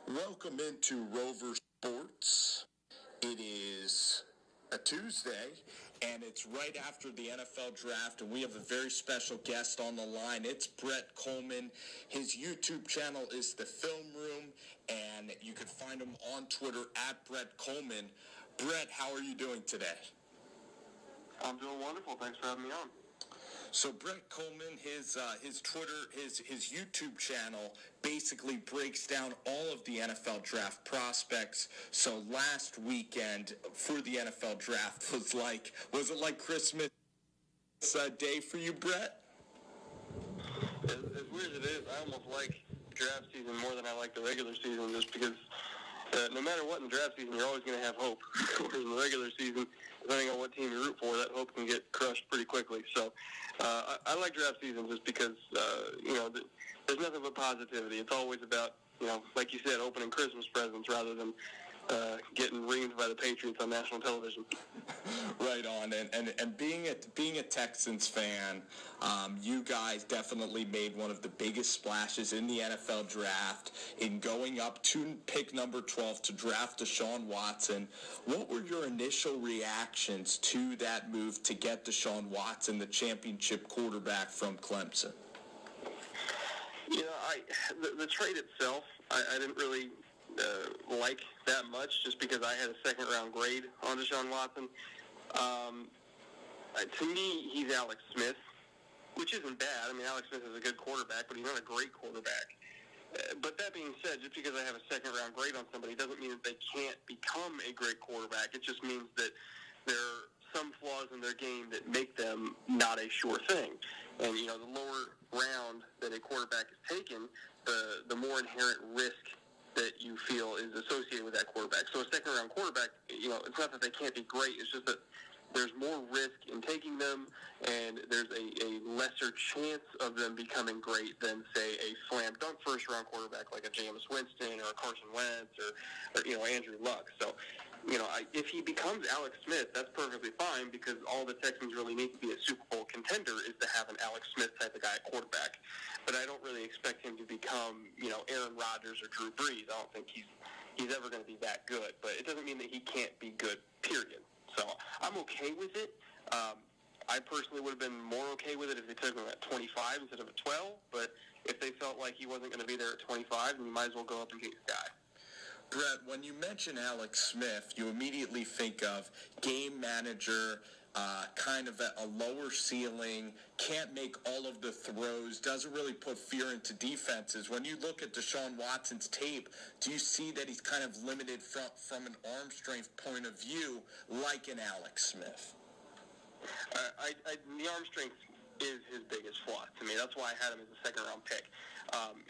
Welcome into Rover Sports. It is a Tuesday, and it's right after the NFL draft, and we have a very special guest on the line. It's Brett Kollman. His YouTube channel is the Filmroom, and you can find him on Twitter at Brett Kollman. Brett, how are you doing today? I'm doing wonderful. Thanks for having me on. So Brett Kollman, his Twitter, his YouTube channel basically breaks down all of the NFL draft prospects. So last weekend for the NFL draft was it like Christmas Day for you, Brett? As weird as it is, I almost like draft season more than I like the regular season, just because no matter what in the draft season, you're always going to have hope. Whereas in the regular season, depending on what team you root for, that hope can get crushed pretty quickly. So I like draft season just because, there's nothing but positivity. It's always about, like you said, opening Christmas presents rather than getting reamed by the Patriots on national television. Right on, and being a Texans fan, you guys definitely made one of the biggest splashes in the NFL draft in going up to pick number 12 to draft Deshaun Watson. What were your initial reactions to that move to get Deshaun Watson, the championship quarterback from Clemson? The trade itself, I didn't really like that much, just because I had a second-round grade on Deshaun Watson. To me, he's Alex Smith, which isn't bad. I mean, Alex Smith is a good quarterback, but he's not a great quarterback. But that being said, just because I have a second-round grade on somebody doesn't mean that they can't become a great quarterback. It just means that there are some flaws in their game that make them not a sure thing. And, the lower round that a quarterback is taken, the more inherent risk that you feel is associated with that quarterback. So a second-round quarterback, it's not that they can't be great. It's just that there's more risk in taking them, and there's a lesser chance of them becoming great than, say, a slam-dunk first-round quarterback like a Jameis Winston or a Carson Wentz or Andrew Luck. So, if he becomes Alex Smith, that's perfectly fine, because all the Texans really need to be a Super Bowl contender is to have an Alex Smith type of guy at quarterback. But I don't really expect him to become, Aaron Rodgers or Drew Brees. I don't think he's ever going to be that good. But it doesn't mean that he can't be good, period. So I'm okay with it. I personally would have been more okay with it if they took him at 25 instead of at 12. But if they felt like he wasn't going to be there at 25, then you might as well go up and get your guy. Brett, when you mention Alex Smith, you immediately think of game manager, kind of a lower ceiling, can't make all of the throws, doesn't really put fear into defenses. When you look at Deshaun Watson's tape, do you see that he's kind of limited from an arm strength point of view like an Alex Smith? The arm strength is his biggest flaw to me. That's why I had him as a second-round pick.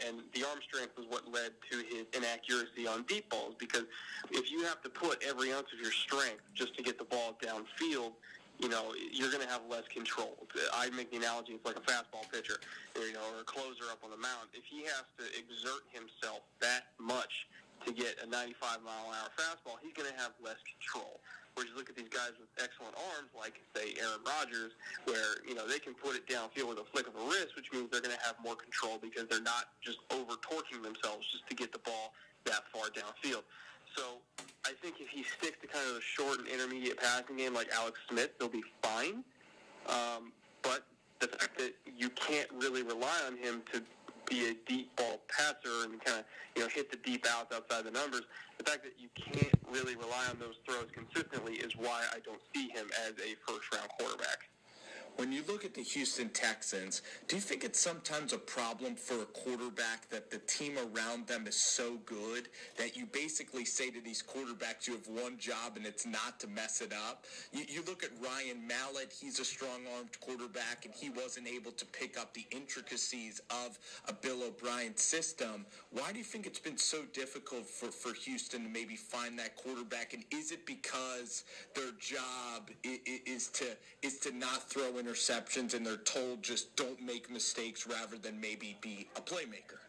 And the arm strength was what led to his inaccuracy on deep balls, because if you have to put every ounce of your strength just to get the ball downfield, you're going to have less control. I make the analogy, it's like a fastball pitcher, or a closer up on the mound. If he has to exert himself that much to get a 95-mile-an-hour fastball, he's going to have less control. Whereas you look at these guys with excellent arms, like, say, Aaron Rodgers, where, they can put it downfield with a flick of a wrist, which means they're going to have more control because they're not just over-torquing themselves just to get the ball that far downfield. So I think if he sticks to kind of a short and intermediate passing game like Alex Smith, they'll be fine. But the fact that you can't really rely on him to be a deep ball passer and kind of, hit the deep outs outside the numbers, the fact that you can't really rely on those throws consistently is why I don't see him as a first-round quarterback. When you look at the Houston Texans, do you think it's sometimes a problem for a quarterback that the team around them is so good that you basically say to these quarterbacks, you have one job and it's not to mess it up? You look at Ryan Mallett, he's a strong-armed quarterback, and he wasn't able to pick up the intricacies of a Bill O'Brien system. Why do you think it's been so difficult for Houston to maybe find that quarterback? And is it because their job is to not throw interceptions, and they're told just don't make mistakes rather than maybe be a playmaker?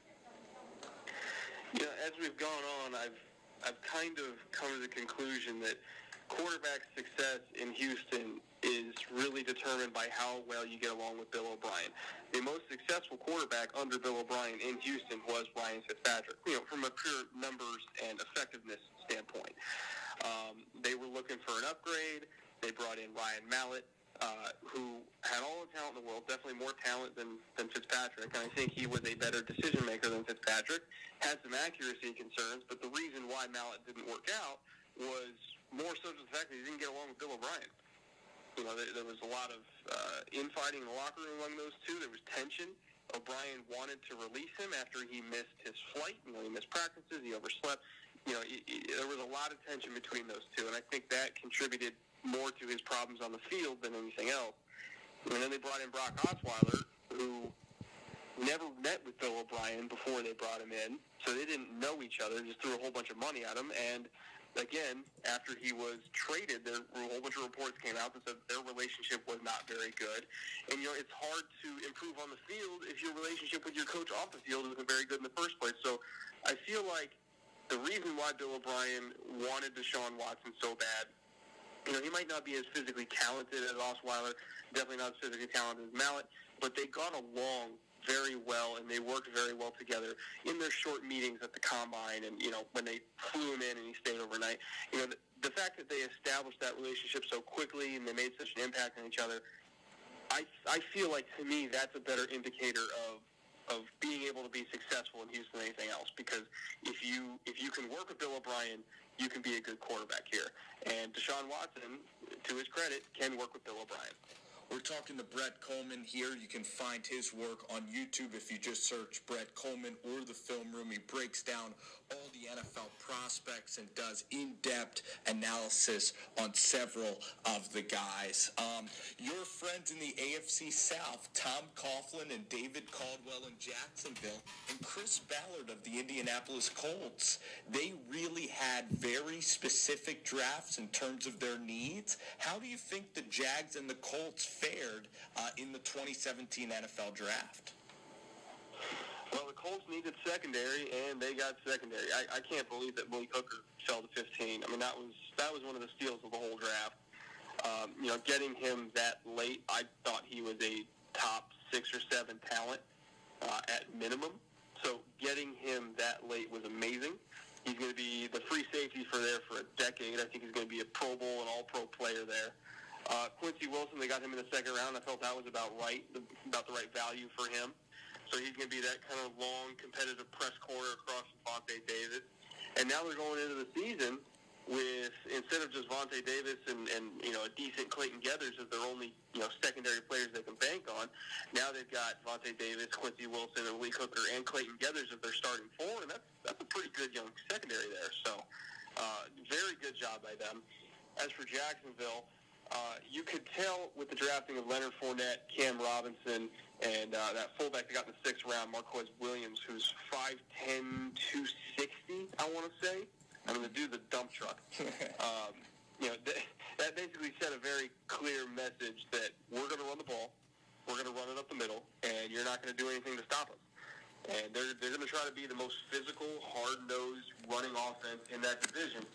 As we've gone on, I've kind of come to the conclusion that quarterback success in Houston is really determined by how well you get along with Bill O'Brien. The most successful quarterback under Bill O'Brien in Houston was Ryan Fitzpatrick, from a pure numbers and effectiveness standpoint. They were looking for an upgrade. They brought in Ryan Mallett, who had all the talent in the world, definitely more talent than Fitzpatrick, and I think he was a better decision maker than Fitzpatrick. Had some accuracy concerns, but the reason why Mallett didn't work out was more so the fact that he didn't get along with Bill O'Brien. There was a lot of infighting in the locker room among those two. There was tension. O'Brien wanted to release him after he missed his flight. He missed practices. He overslept. There was a lot of tension between those two, and I think that contributed more to his problems on the field than anything else. And then they brought in Brock Osweiler, who never met with Bill O'Brien before they brought him in, so they didn't know each other, just threw a whole bunch of money at him, and again, after he was traded, a whole bunch of reports came out that said their relationship was not very good. And, it's hard to improve on the field if your relationship with your coach off the field isn't very good in the first place. So I feel like the reason why Bill O'Brien wanted Deshaun Watson so bad, he might not be as physically talented as Osweiler, definitely not as physically talented as Mallett, but they got along very well, and they worked very well together in their short meetings at the combine, and when they flew him in and he stayed overnight. The fact that they established that relationship so quickly and they made such an impact on each other, I feel like, to me, that's a better indicator of being able to be successful in Houston than anything else, because if you can work with Bill O'Brien, you can be a good quarterback here. And Deshaun Watson, to his credit, can work with Bill O'Brien. We're talking to Brett Kollman here. You can find his work on YouTube if you just search Brett Kollman or the Film Room. He breaks down all the NFL prospects and does in-depth analysis on several of the guys. Your friends in the AFC South, Tom Coughlin and David Caldwell in Jacksonville, and Chris Ballard of the Indianapolis Colts, they really had very specific drafts in terms of their needs. How do you think the Jags and the Colts fared in the 2017 NFL Draft? Well, the Colts needed secondary, and they got secondary. I can't believe that Malik Hooker fell to 15. I mean, that was one of the steals of the whole draft. Getting him that late, I thought he was a top 6 or 7 talent at minimum. So getting him that late was amazing. He's going to be the free safety for a decade. I think he's going to be a Pro Bowl and All-Pro player there. Quincy Wilson, they got him in the second round. I felt that was about the right value for him. So he's going to be that kind of long, competitive press corner across from Vontae Davis. And now they're going into the season with, instead of just Vontae Davis and a decent Clayton Geathers as their only secondary players they can bank on, now they've got Vontae Davis, Quincy Wilson, and Malik Hooker, and Clayton Geathers as their starting 4, and that's a pretty good young secondary there. So very good job by them. As for Jacksonville, you could tell with the drafting of Leonard Fournette, Cam Robinson, and that fullback they got in the 6th round, Marquez Williams, who's 5'10", 260, I want to say. I'm going to do the dump truck. That basically set a very clear message that we're going to run the ball, we're going to run it up the middle, and you're not going to do anything to stop us. And they're going to try to be the most physical, hard-nosed running offense in that division.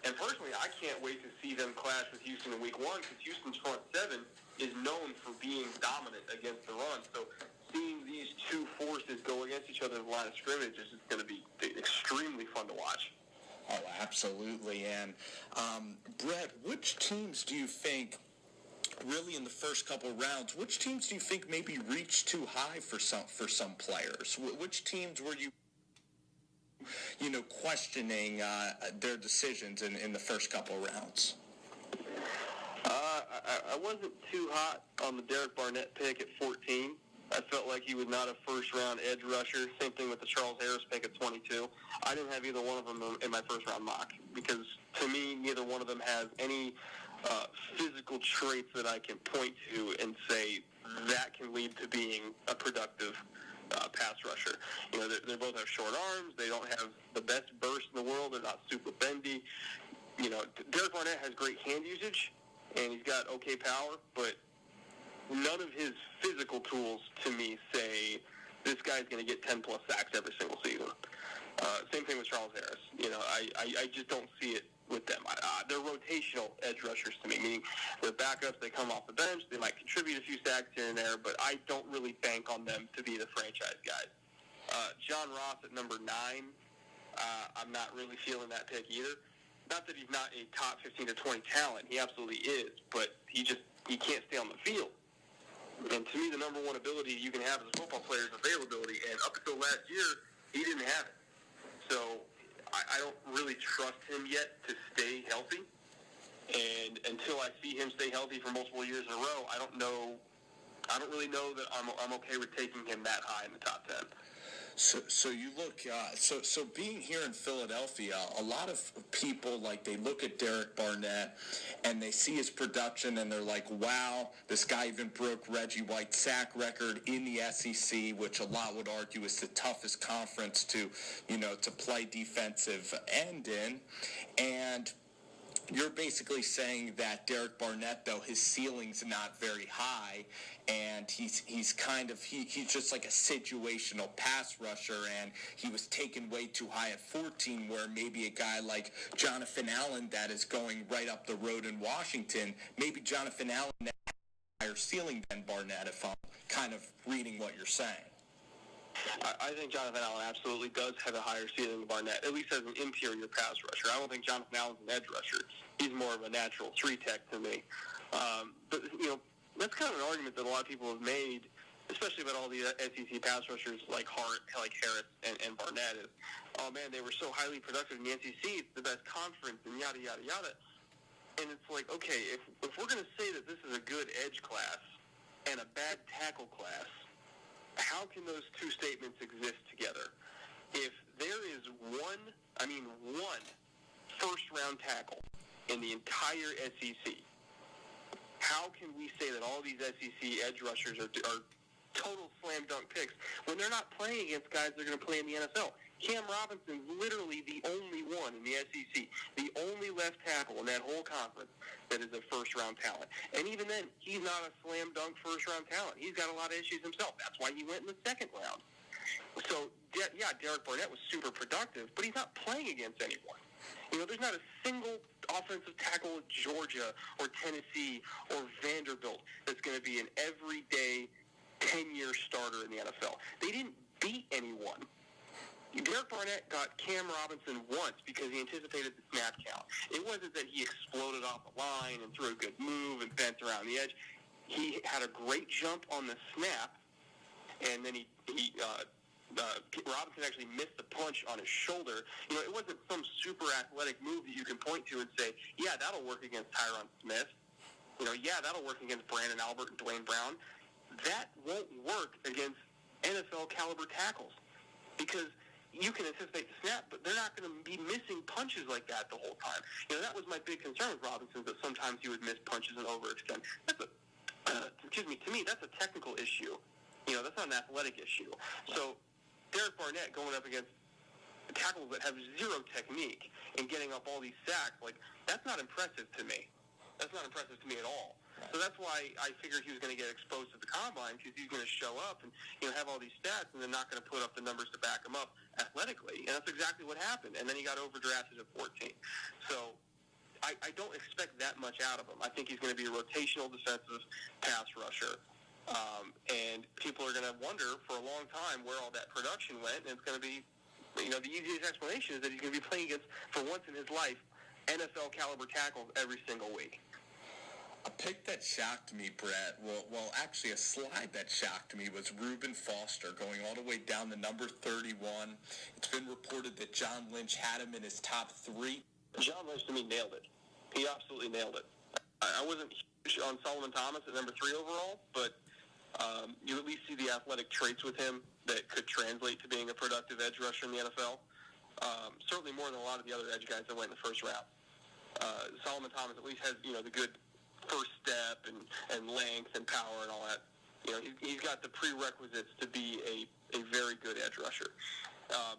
And personally, I can't wait to see them clash with Houston in Week 1, because Houston's front 7 is known for being dominant against the run. So seeing these two forces go against each other in the line of scrimmage is going to be extremely fun to watch. Oh, absolutely. And, Brett, which teams do you think, really in the first couple rounds, which teams do you think maybe reached too high for some players? Which teams were you questioning their decisions in the first couple rounds? I wasn't too hot on the Derek Barnett pick at 14. I felt like he was not a first-round edge rusher. Same thing with the Charles Harris pick at 22. I didn't have either one of them in my first-round mock because, to me, neither one of them has any physical traits that I can point to and say that can lead to being a productive pass rusher. They both have short arms. They don't have the best burst in the world. They're not super bendy. Derek Barnett has great hand usage, and he's got okay power, but none of his physical tools, to me, say this guy's going to get 10-plus sacks every single season. Same thing with Charles Harris. I just don't see it with them. They're rotational edge rushers to me, meaning they're backups. They come off the bench. They might contribute a few sacks here and there, but I don't really bank on them to be the franchise guys. John Ross at number 9, I'm not really feeling that pick either. Not that he's not a top 15 to 20 talent. He absolutely is, but he can't stay on the field. And to me, the number one ability you can have as a football player is availability, and up until last year, he didn't have it. So I don't really trust him yet to stay healthy. And until I see him stay healthy for multiple years in a row, I don't really know that I'm okay with taking him that high in the top 10. So you look, so being here in Philadelphia, a lot of people, they look at Derek Barnett and they see his production and they're like, wow, this guy even broke Reggie White's sack record in the SEC, which a lot would argue is the toughest conference to play defensive end in. And you're basically saying that Derek Barnett, though, his ceiling's not very high, and he's just like a situational pass rusher, and he was taken way too high at 14, where maybe a guy like Jonathan Allen that is going right up the road in Washington, maybe Jonathan Allen has a higher ceiling than Barnett, if I'm kind of reading what you're saying. I think Jonathan Allen absolutely does have a higher ceiling than Barnett, at least as an interior pass rusher. I don't think Jonathan Allen's an edge rusher. He's more of a natural 3-tech to me. But that's kind of an argument that a lot of people have made, especially about all the SEC pass rushers like Harris and Barnett. Is, oh, man, they were so highly productive in the SEC. It's the best conference, and yada, yada, yada. And it's like, okay, if we're going to say that this is a good edge class and a bad tackle class, how can those two statements exist together? If there is one first-round tackle in the entire SEC, how can we say that all these SEC edge rushers are total slam dunk picks when they're not playing against guys that are going to play in the NFL? Cam Robinson's literally the only one in the SEC, the only left tackle in that whole conference that is a first-round talent. And even then, he's not a slam-dunk first-round talent. He's got a lot of issues himself. That's why he went in the second round. So, Derek Barnett was super productive, but he's not playing against anyone. There's not a single offensive tackle at Georgia or Tennessee or Vanderbilt that's going to be an everyday 10-year starter in the NFL. They didn't beat anyone. Derek Barnett got Cam Robinson once because he anticipated the snap count. It wasn't that he exploded off the line and threw a good move and bent around the edge. He had a great jump on the snap, and then Robinson actually missed the punch on his shoulder. It wasn't some super athletic move that you can point to and say, yeah, that'll work against Tyron Smith. Yeah, that'll work against Brandon Albert and Dwayne Brown. That won't work against NFL-caliber tackles because you can anticipate the snap, but they're not going to be missing punches like that the whole time. That was my big concern with Robinson, that sometimes he would miss punches and overextend. To me, that's a technical issue. That's not an athletic issue. So Derek Barnett going up against tackles that have zero technique and getting up all these sacks, that's not impressive to me. That's not impressive to me at all. So that's why I figured he was going to get exposed to the combine, because he's going to show up and have all these stats, and they're not going to put up the numbers to back him up athletically. And that's exactly what happened. And then he got overdrafted at 14. So I don't expect that much out of him. I think he's going to be a rotational defensive pass rusher. And people are going to wonder for a long time where all that production went. And it's going to be, the easiest explanation is that he's going to be playing against, for once in his life, NFL caliber tackles every single week. A pick that shocked me, Brett, well, actually a slide that shocked me was Reuben Foster going all the way down to number 31. It's been reported that John Lynch had him in his top 3. John Lynch, to me, nailed it. He absolutely nailed it. I wasn't huge on Solomon Thomas at number 3 overall, but you at least see the athletic traits with him that could translate to being a productive edge rusher in the NFL. Certainly more than a lot of the other edge guys that went in the first round. Solomon Thomas at least has, the good first step and length and power and all that. He's got the prerequisites to be a very good edge rusher.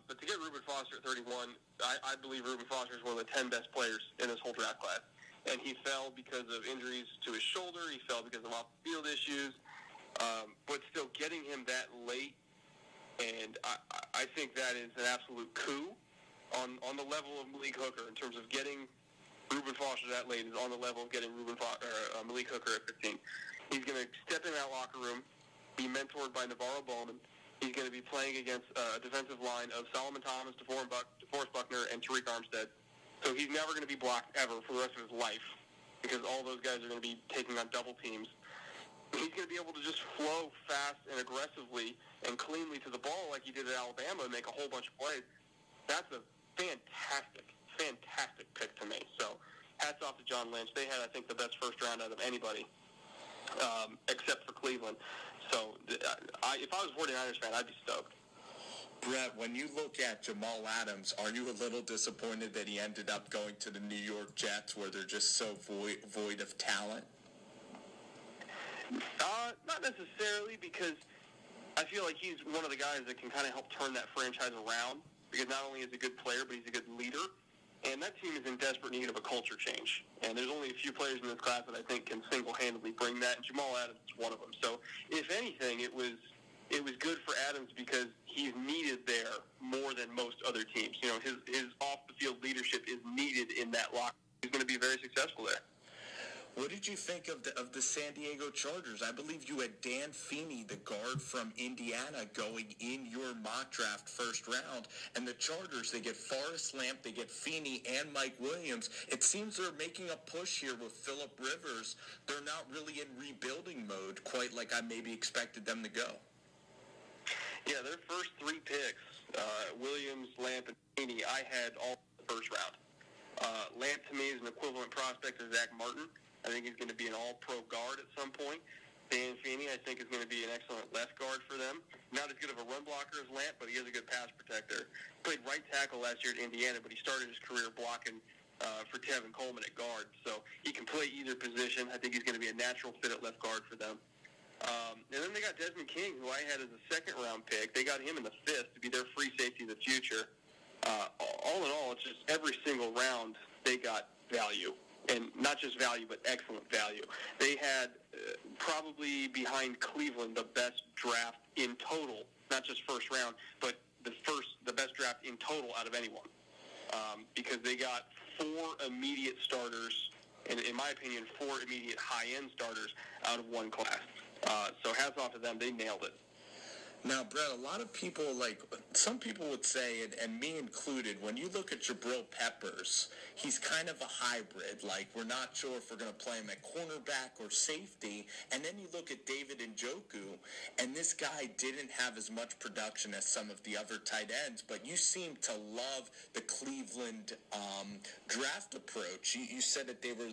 But to get Reuben Foster at 31, I believe Reuben Foster is one of the 10 best players in this whole draft class. And he fell because of injuries to his shoulder. He fell because of off-the-field issues. But still, getting him that late And I think that is an absolute coup on the level of Malik Hooker in terms of getting Reuben Foster that late is on the level of getting Malik Hooker at 15. He's going to step in that locker room, be mentored by Navarro Bowman. He's going to be playing against a defensive line of Solomon Thomas, DeForest Buckner, and Tariq Armstead. So he's never going to be blocked ever for the rest of his life because all those guys are going to be taking on double teams. He's going to be able to just flow fast and aggressively and cleanly to the ball like he did at Alabama and make a whole bunch of plays. That's a fantastic pick to me. So hats off to John Lynch. They had, I think, the best first round out of anybody except for Cleveland. So if I was a 49ers fan, I'd be stoked. Brett, when you look at Jamal Adams, are you a little disappointed that he ended up going to the New York Jets where they're just so void of talent? Not necessarily, because I feel like he's one of the guys that can kind of help turn that franchise around, because not only is he a good player, but he's a good leader. And that team is in desperate need of a culture change. And there's only a few players in this class that I think can single-handedly bring that, and Jamal Adams is one of them. So, if anything, it was good for Adams because he's needed there more than most other teams. You know, his off-the-field leadership is needed in that locker. He's going to be very successful there. What did you think of the San Diego Chargers? I believe you had Dan Feeney, the guard from Indiana, going in your mock draft first round. And the Chargers, they get Forrest Lamp, they get Feeney and Mike Williams. It seems they're making a push here with Phillip Rivers. They're not really in rebuilding mode, quite like I maybe expected them to go. Yeah, their first three picks, Williams, Lamp, and Feeney, I had all in the first round. Lamp, to me, is an equivalent prospect to Zach Martin. I think he's going to be an all-pro guard at some point. Dan Feeney, I think, is going to be an excellent left guard for them. Not as good of a run blocker as Lamp, but he is a good pass protector. He played right tackle last year at Indiana, but he started his career blocking for Tevin Kollman at guard. So he can play either position. I think he's going to be a natural fit at left guard for them. And then they got Desmond King, who I had as a second-round pick. They got him in the fifth to be their free safety of the future. All in all, it's just every single round they got value. And not just value, but excellent value. They had probably behind Cleveland the best draft in total, not just first round, but the best draft in total out of anyone, because they got four immediate starters, and in my opinion, four immediate high-end starters out of one class. So hats off to them; they nailed it. Now, Brett, a lot of people, some people would say, and me included, when you look at Jabril Peppers, he's kind of a hybrid. We're not sure if we're going to play him at cornerback or safety. And then you look at David Njoku, and this guy didn't have as much production as some of the other tight ends, but you seem to love the Cleveland draft approach. You said that they were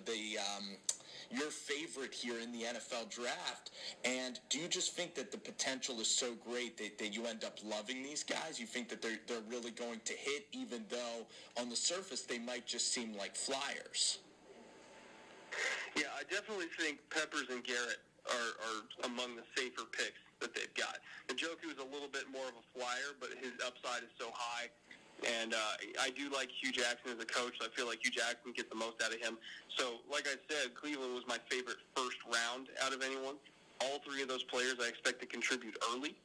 your favorite here in the NFL draft. And do you just think that the potential is so great that you end up loving these guys? You think that they're really going to hit, even though on the surface they might just seem like flyers? Yeah, I definitely think Peppers and Garrett are among the safer picks that they've got. Njoku is a little bit more of a flyer, but his upside is so high. And I do like Hugh Jackson as a coach. I feel like Hugh Jackson gets the most out of him. So, like I said, Cleveland was my favorite first round out of anyone. All three of those players I expect to contribute early,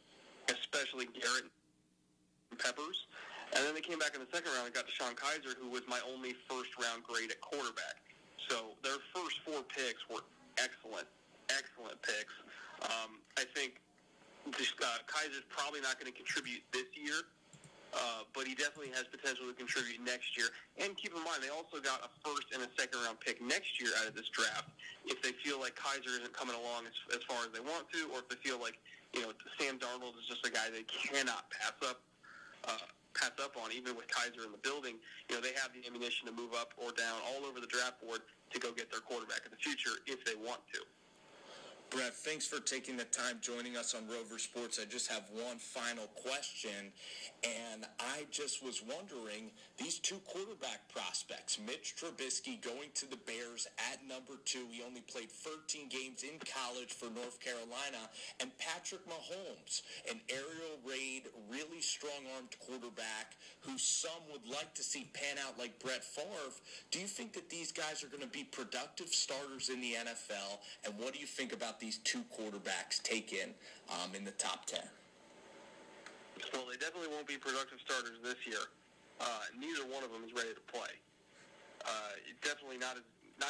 especially Garrett and Peppers. And then they came back in the second round and got Deshaun Kaiser, who was my only first-round grade at quarterback. So their first four picks were excellent picks. I think Kaiser's probably not going to contribute this year. But he definitely has potential to contribute next year. And keep in mind, they also got a first and a second-round pick next year out of this draft if they feel like Kaiser isn't coming along as far as they want to, or if they feel like, Sam Darnold is just a guy they cannot pass up on, even with Kaiser in the building. They have the ammunition to move up or down all over the draft board to go get their quarterback in the future if they want to. Brett, thanks for taking the time joining us on Rover Sports. I just have one final question, and I just was wondering, these two quarterback prospects, Mitch Trubisky going to the Bears at number 2. He only played 13 games in college for North Carolina, and Patrick Mahomes, an aerial raid, really strong-armed quarterback who some would like to see pan out like Brett Favre. Do you think that these guys are going to be productive starters in the NFL, and what do you think about these two quarterbacks taken in the top 10? Well, they definitely won't be productive starters this year. Neither one of them is ready to play. Definitely not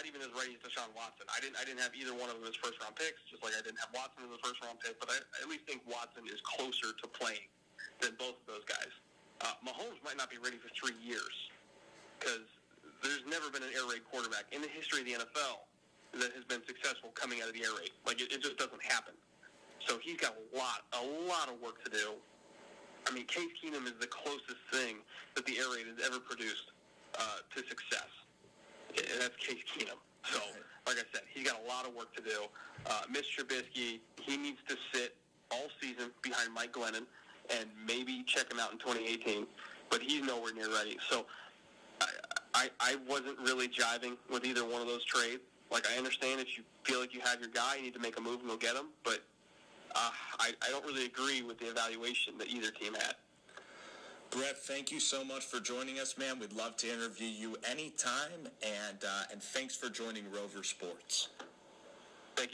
even as ready as Deshaun Watson. I didn't have either one of them as first round picks, just like I didn't have Watson as a first round pick. But I at least think Watson is closer to playing than both of those guys. Mahomes might not be ready for 3 years because there's never been an air raid quarterback in the history of the NFL that has been successful coming out of the air raid. Like, it just doesn't happen. So he's got a lot of work to do. I mean, Case Keenum is the closest thing that the air raid has ever produced to success. And that's Case Keenum. So, like I said, he's got a lot of work to do. Mitch Trubisky, he needs to sit all season behind Mike Glennon and maybe check him out in 2018. But he's nowhere near ready. So I wasn't really jiving with either one of those trades. Like, I understand if you feel like you have your guy, you need to make a move and go get him. But I don't really agree with the evaluation that either team had. Brett, thank you so much for joining us, man. We'd love to interview you anytime, and thanks for joining Rover Sports.